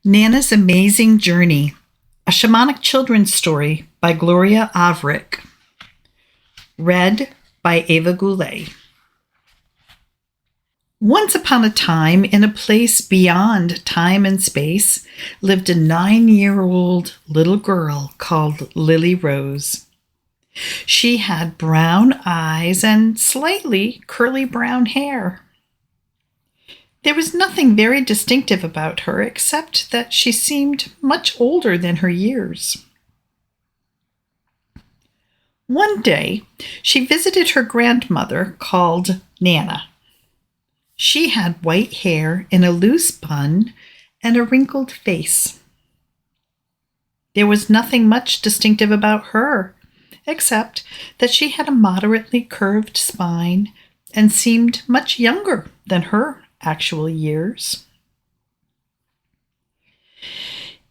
Nana's Amazing Journey, a shamanic children's story by Gloria Avrick. Read by Ava Goulet. Once upon a time, in a place beyond time and space, lived a 9-year-old little girl called Lily Rose. She had brown eyes and slightly curly brown hair. There was nothing very distinctive about her except that she seemed much older than her years. One day, she visited her grandmother called Nana. She had white hair in a loose bun and a wrinkled face. There was nothing much distinctive about her, except that she had a moderately curved spine and seemed much younger than her actual years.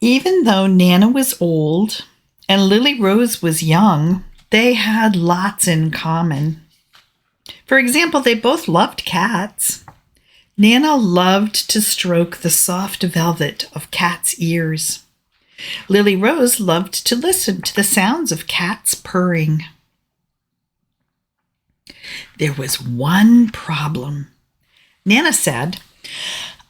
Even though Nana was old and Lily Rose was young, they had lots in common. For example, they both loved cats. Nana loved to stroke the soft velvet of cats' ears. Lily Rose loved to listen to the sounds of cats purring. There was one problem. Nana said,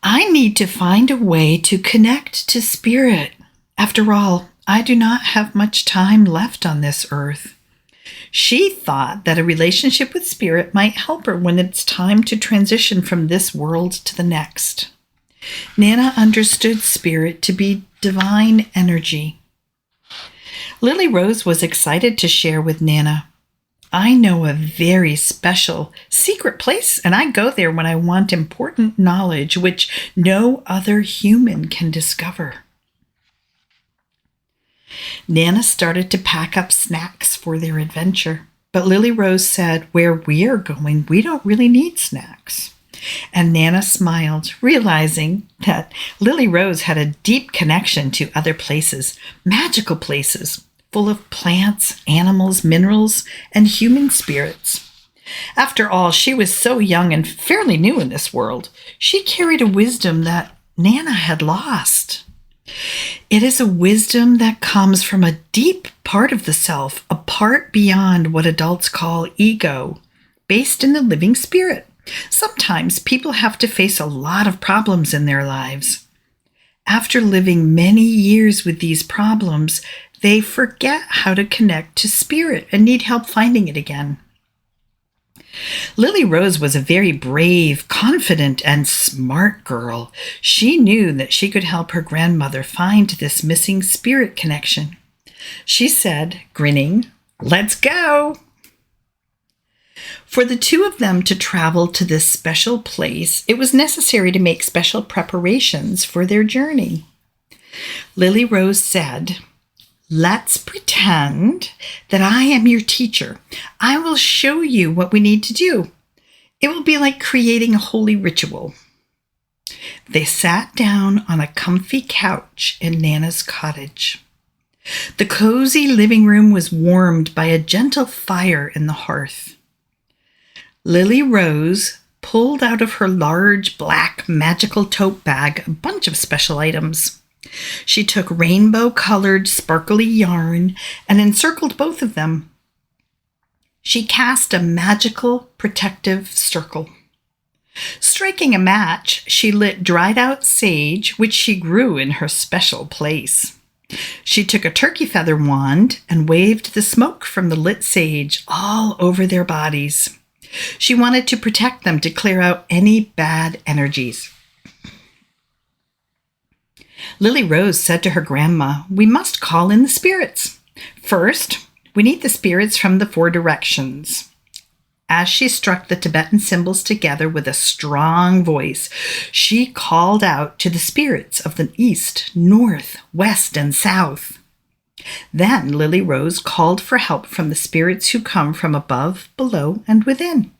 "I need to find a way to connect to spirit. After all, I do not have much time left on this earth." She thought that a relationship with spirit might help her when it's time to transition from this world to the next. Nana understood spirit to be divine energy. Lily Rose was excited to share with Nana. "I know a very special, secret place, and I go there when I want important knowledge which no other human can discover." Nana started to pack up snacks for their adventure, but Lily Rose said, "Where we're going, we don't really need snacks." And Nana smiled, realizing that Lily Rose had a deep connection to other places, magical places, full of plants, animals, minerals, and human spirits. After all, she was so young and fairly new in this world. She carried a wisdom that Nana had lost. It is a wisdom that comes from a deep part of the self, a part beyond what adults call ego, based in the living spirit. Sometimes people have to face a lot of problems in their lives. After living many years with these problems, they forget how to connect to spirit and need help finding it again. Lily Rose was a very brave, confident, and smart girl. She knew that she could help her grandmother find this missing spirit connection. She said, grinning, "Let's go." For the two of them to travel to this special place, it was necessary to make special preparations for their journey. Lily Rose said, "Let's pretend that I am your teacher. I will show you what we need to do. It will be like creating a holy ritual." They sat down on a comfy couch in Nana's cottage. The cozy living room was warmed by a gentle fire in the hearth. Lily Rose pulled out of her large black magical tote bag a bunch of special items. She took rainbow-colored sparkly yarn and encircled both of them. She cast a magical protective circle. Striking a match, she lit dried-out sage, which she grew in her special place. She took a turkey feather wand and waved the smoke from the lit sage all over their bodies. She wanted to protect them to clear out any bad energies. Lily Rose said to her grandma, "We must call in the spirits. First, we need the spirits from the 4 directions." As she struck the Tibetan symbols together with a strong voice, she called out to the spirits of the east, north, west, and south. Then Lily Rose called for help from the spirits who come from above, below, and within.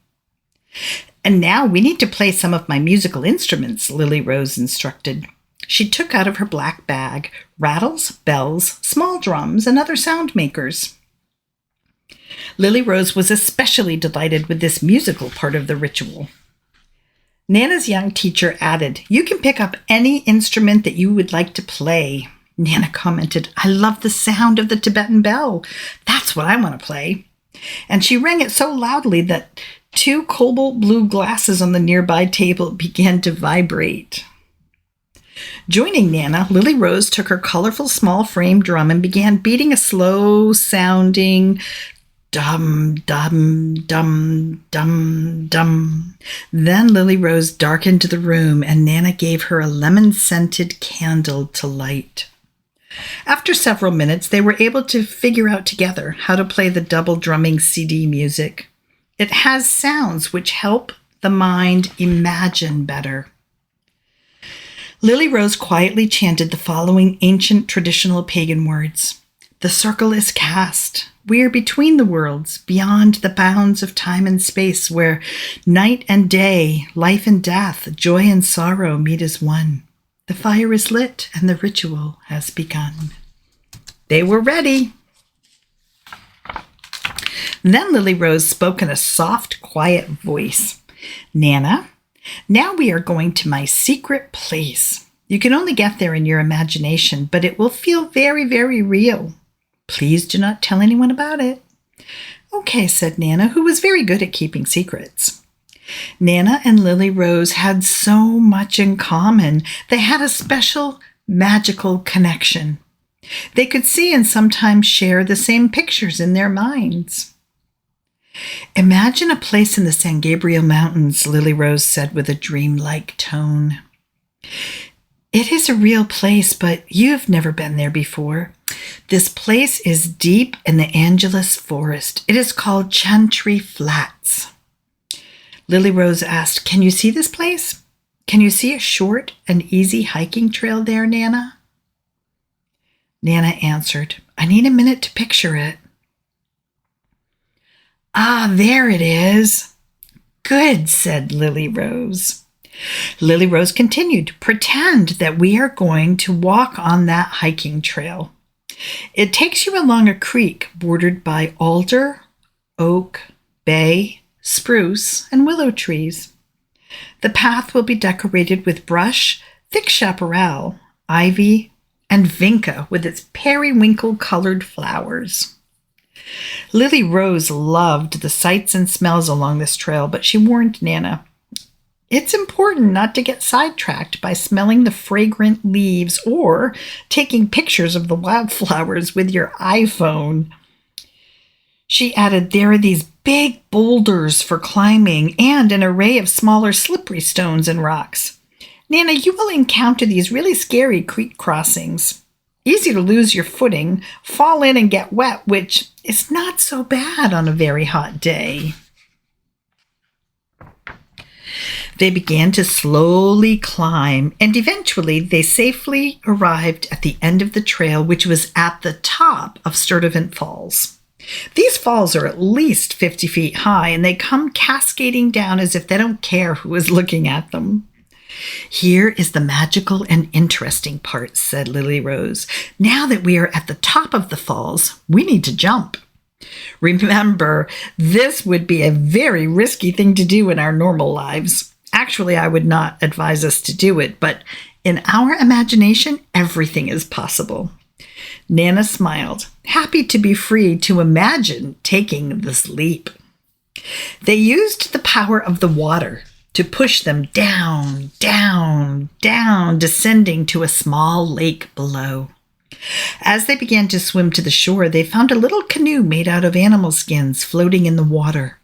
"And now we need to play some of my musical instruments," Lily Rose instructed. She took out of her black bag rattles, bells, small drums, and other sound makers. Lily Rose was especially delighted with this musical part of the ritual. Nana's young teacher added, "You can pick up any instrument that you would like to play." Nana commented, "I love the sound of the Tibetan bell. That's what I want to play." And she rang it so loudly that 2 cobalt blue glasses on the nearby table began to vibrate. Joining Nana, Lily Rose took her colorful small frame drum and began beating a slow-sounding dum, dum, dum, dum, dum. Then Lily Rose darkened the room and Nana gave her a lemon-scented candle to light. After several minutes, they were able to figure out together how to play the double drumming CD music. It has sounds which help the mind imagine better. Lily Rose quietly chanted the following ancient traditional pagan words. "The circle is cast. We are between the worlds, beyond the bounds of time and space, where night and day, life and death, joy and sorrow meet as one. The fire is lit and the ritual has begun." They were ready. Then Lily Rose spoke in a soft, quiet voice. "Nana, now we are going to my secret place. You can only get there in your imagination, but it will feel very, very real. Please do not tell anyone about it." "Okay," said Nana, who was very good at keeping secrets. Nana and Lily Rose had so much in common. They had a special, magical connection. They could see and sometimes share the same pictures in their minds. "Imagine a place in the San Gabriel Mountains," Lily Rose said with a dreamlike tone. "It is a real place, but you've never been there before. This place is deep in the Angeles Forest. It is called Chantry Flats." Lily Rose asked, "Can you see this place? Can you see a short and easy hiking trail there, Nana?" Nana answered, "I need a minute to picture it." "Ah, there it is." "Good," said Lily Rose. Lily Rose continued, "Pretend that we are going to walk on that hiking trail. It takes you along a creek bordered by alder, oak, bay, spruce, and willow trees. The path will be decorated with brush, thick chaparral, ivy, and vinca with its periwinkle-colored flowers." Lily Rose loved the sights and smells along this trail, but she warned Nana, "It's important not to get sidetracked by smelling the fragrant leaves or taking pictures of the wildflowers with your iPhone." She added, "There are these big boulders for climbing and an array of smaller slippery stones and rocks. Nana, you will encounter these really scary creek crossings. Easy to lose your footing, fall in and get wet, which is not so bad on a very hot day." They began to slowly climb, and eventually they safely arrived at the end of the trail, which was at the top of Sturtevant Falls. These falls are at least 50 feet high, and they come cascading down as if they don't care who is looking at them. "Here is the magical and interesting part," said Lily Rose. "Now that we are at the top of the falls, we need to jump. Remember, this would be a very risky thing to do in our normal lives. Actually, I would not advise us to do it, but in our imagination, everything is possible." Nana smiled, happy to be free to imagine taking this leap. They used the power of the water to push them down, down, down, descending to a small lake below. As they began to swim to the shore, they found a little canoe made out of animal skins floating in the water.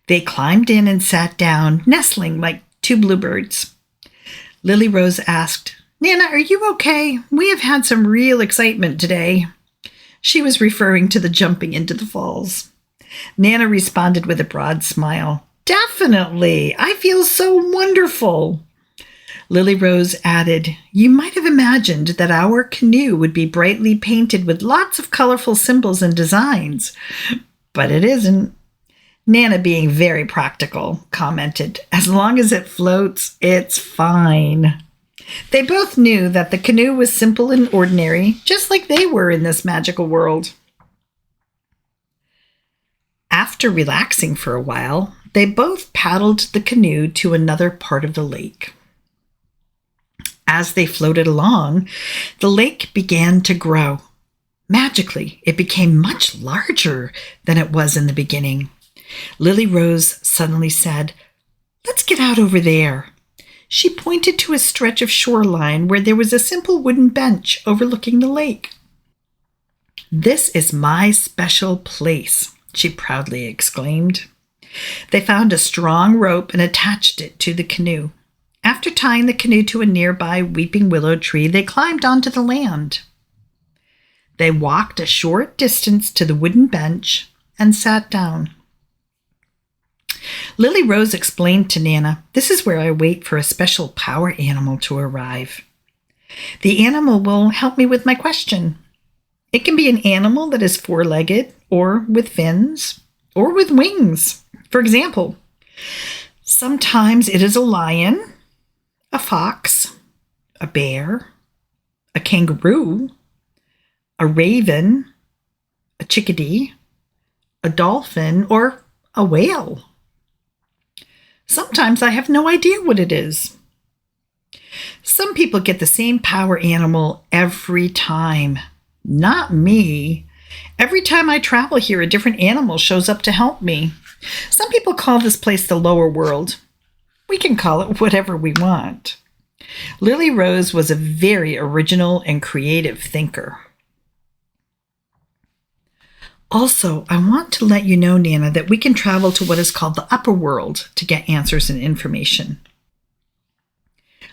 They climbed in and sat down, nestling like 2 bluebirds. Lily Rose asked, "Nana, are you okay? We have had some real excitement today." She was referring to the jumping into the falls. Nana responded with a broad smile. "Definitely. I feel so wonderful." Lily Rose added, "You might have imagined that our canoe would be brightly painted with lots of colorful symbols and designs, but it isn't." Nana, being very practical, commented, "As long as it floats, it's fine." They both knew that the canoe was simple and ordinary, just like they were in this magical world. After relaxing for a while, They both paddled the canoe to another part of the lake. As they floated along, the lake began to grow. Magically, it became much larger than it was in the beginning. Lily Rose suddenly said, "Let's get out over there." She pointed to a stretch of shoreline where there was a simple wooden bench overlooking the lake. "This is my special place," she proudly exclaimed. They found a strong rope and attached it to the canoe. After tying the canoe to a nearby weeping willow tree, they climbed onto the land. They walked a short distance to the wooden bench and sat down. Lily Rose explained to Nana, "This is where I wait for a special power animal to arrive. The animal will help me with my question. It can be an animal that is four-legged, or with fins, or with wings. For example, sometimes it is a lion, a fox, a bear, a kangaroo, a raven, a chickadee, a dolphin, or a whale. Sometimes I have no idea what it is." Some people get the same power animal every time. Not me. Every time I travel here, a different animal shows up to help me. Some people call this place the lower world. We can call it whatever we want. Lily Rose was a very original and creative thinker. Also, I want to let you know, Nana, that we can travel to what is called the upper world to get answers and information.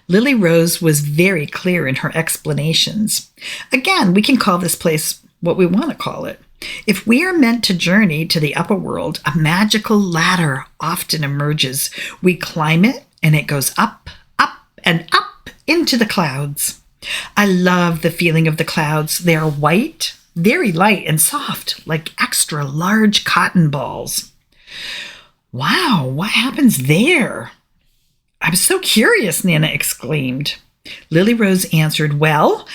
Lily Rose was very clear in her explanations. Again, we can call this place what we want to call it. If we are meant to journey to the upper world, a magical ladder often emerges. We climb it, and it goes up, up, and up into the clouds. I love the feeling of the clouds. They are white, very light and soft, like extra large cotton balls. Wow, what happens there? I'm so curious, Nana exclaimed. Lily Rose answered, "Well,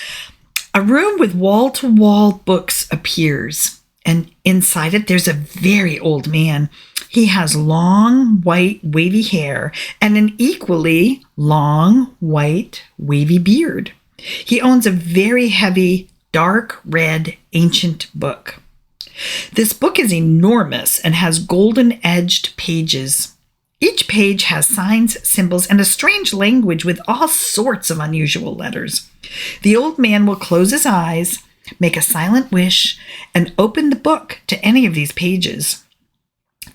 a room with wall-to-wall books appears, and inside it there's a very old man. He has long, white, wavy hair and an equally long, white, wavy beard. He owns a very heavy, dark red, ancient book. This book is enormous and has golden-edged pages. Each page has signs, symbols, and a strange language with all sorts of unusual letters. The old man will close his eyes, make a silent wish, and open the book to any of these pages.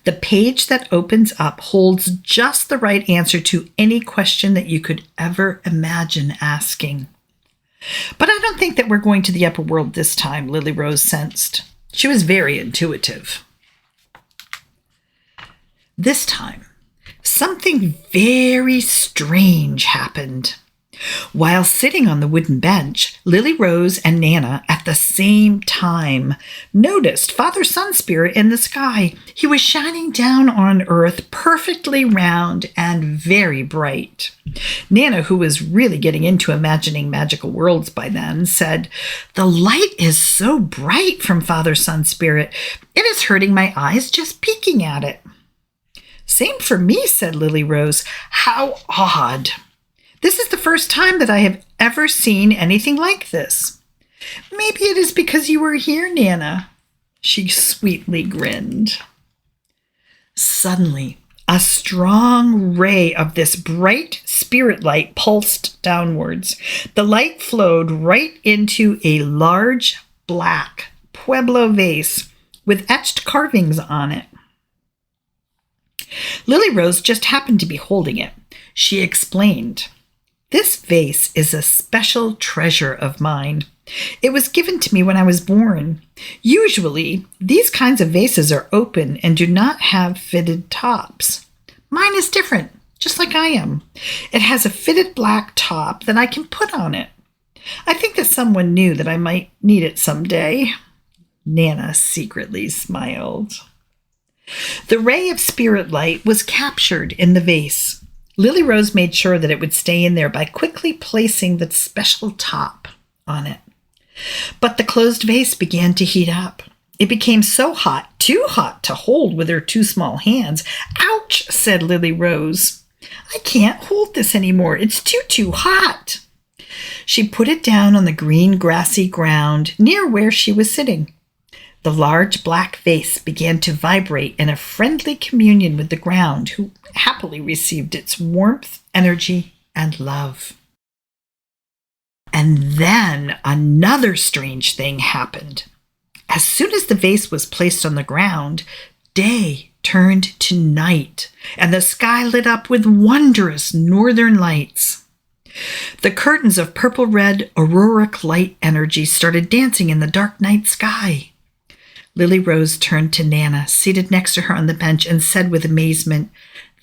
The page that opens up holds just the right answer to any question that you could ever imagine asking." "But I don't think that we're going to the upper world this time," Lily Rose sensed. She was very intuitive. This time, something very strange happened. While sitting on the wooden bench, Lily Rose and Nana at the same time noticed Father Sun Spirit in the sky. He was shining down on Earth, perfectly round and very bright. Nana, who was really getting into imagining magical worlds by then, said, "The light is so bright from Father Sun Spirit. It is hurting my eyes just peeking at it." "Same for me," said Lily Rose. "How odd. This is the first time that I have ever seen anything like this." "Maybe it is because you were here, Nana." She sweetly grinned. Suddenly, a strong ray of this bright spirit light pulsed downwards. The light flowed right into a large black Pueblo vase with etched carvings on it. Lily Rose just happened to be holding it. She explained, "This vase is a special treasure of mine. It was given to me when I was born. Usually, these kinds of vases are open and do not have fitted tops. Mine is different, just like I am. It has a fitted black top that I can put on it. I think that someone knew that I might need it someday." Nana secretly smiled. The ray of spirit light was captured in the vase. Lily Rose made sure that it would stay in there by quickly placing the special top on it. But the closed vase began to heat up. It became so hot, too hot to hold with her two small hands. "Ow, Ouch, said Lily Rose. I can't hold this anymore. It's too hot. She put it down on the green grassy ground near where she was sitting. The large black vase began to vibrate in a friendly communion with the ground, who happily received its warmth, energy, and love. And then another strange thing happened. As soon as the vase was placed on the ground, day turned to night, and the sky lit up with wondrous northern lights. The curtains of purple-red auroric light energy started dancing in the dark night sky. Lily Rose turned to Nana, seated next to her on the bench, and said with amazement,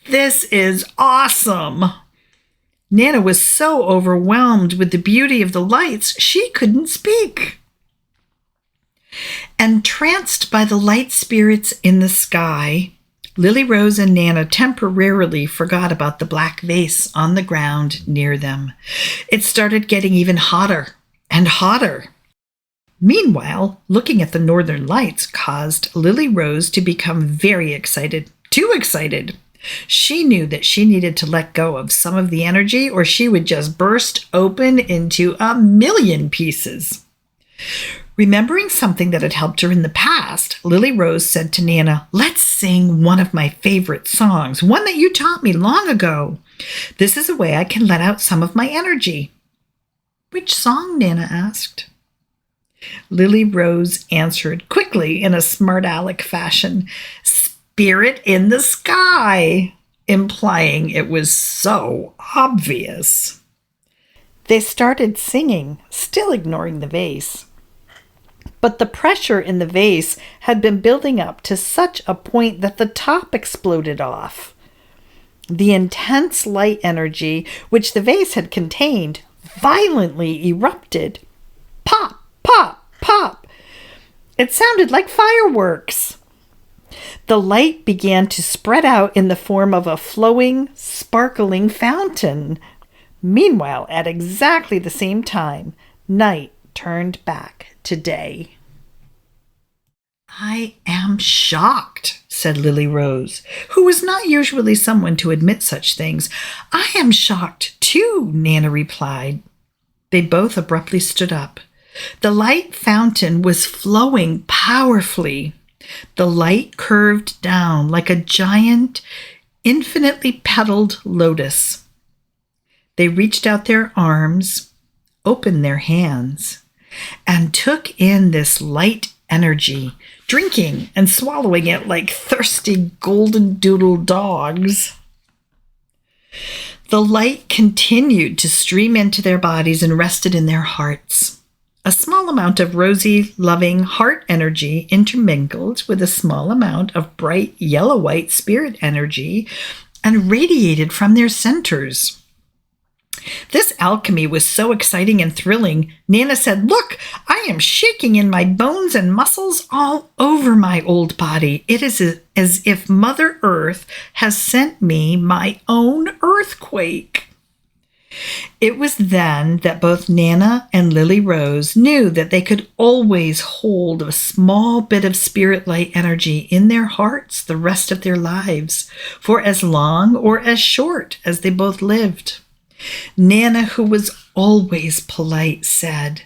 "This is awesome!" Nana was so overwhelmed with the beauty of the lights, she couldn't speak. Entranced by the light spirits in the sky, Lily Rose and Nana temporarily forgot about the black vase on the ground near them. It started getting even hotter and hotter. Meanwhile, looking at the northern lights caused Lily Rose to become very excited, too excited. She knew that she needed to let go of some of the energy or she would just burst open into a million pieces. Remembering something that had helped her in the past, Lily Rose said to Nana, "Let's sing one of my favorite songs, one that you taught me long ago. This is a way I can let out some of my energy." "Which song?" Nana asked. Lily Rose answered quickly in a smart aleck fashion, "Spirit in the Sky," implying it was so obvious. They started singing, still ignoring the vase. But the pressure in the vase had been building up to such a point that the top exploded off. The intense light energy which the vase had contained violently erupted. Pop, pop, pop. It sounded like fireworks. The light began to spread out in the form of a flowing, sparkling fountain. Meanwhile, at exactly the same time, night turned back to day. "I am shocked," said Lily Rose, who was not usually someone to admit such things. "I am shocked too," Nana replied. They both abruptly stood up. The light fountain was flowing powerfully. The light curved down like a giant, infinitely petaled lotus. They reached out their arms, opened their hands, and took in this light energy, drinking and swallowing it like thirsty golden doodle dogs. The light continued to stream into their bodies and rested in their hearts. A small amount of rosy, loving heart energy intermingled with a small amount of bright yellow-white spirit energy and radiated from their centers. This alchemy was so exciting and thrilling, Nana said, "Look, I am shaking in my bones and muscles all over my old body. It is as if Mother Earth has sent me my own earthquake." It was then that both Nana and Lily Rose knew that they could always hold a small bit of spirit light energy in their hearts the rest of their lives, for as long or as short as they both lived. Nana, who was always polite, said,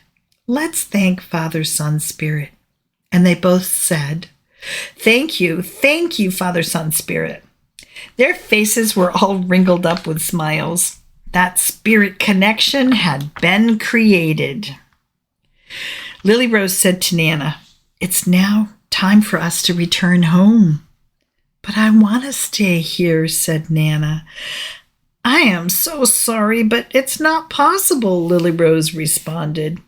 "Let's thank Father, Son, Spirit." And they both said, thank you, Father, Son, Spirit." Their faces were all wrinkled up with smiles. That spirit connection had been created. Lily Rose said to Nana, "It's now time for us to return home." "But I want to stay here," said Nana. "I am so sorry, but it's not possible," Lily Rose responded.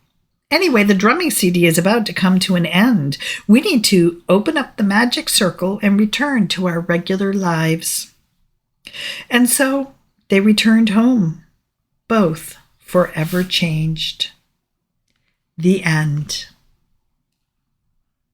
"Anyway, the drumming CD is about to come to an end. We need to open up the magic circle and return to our regular lives." And so they returned home, both forever changed. The end.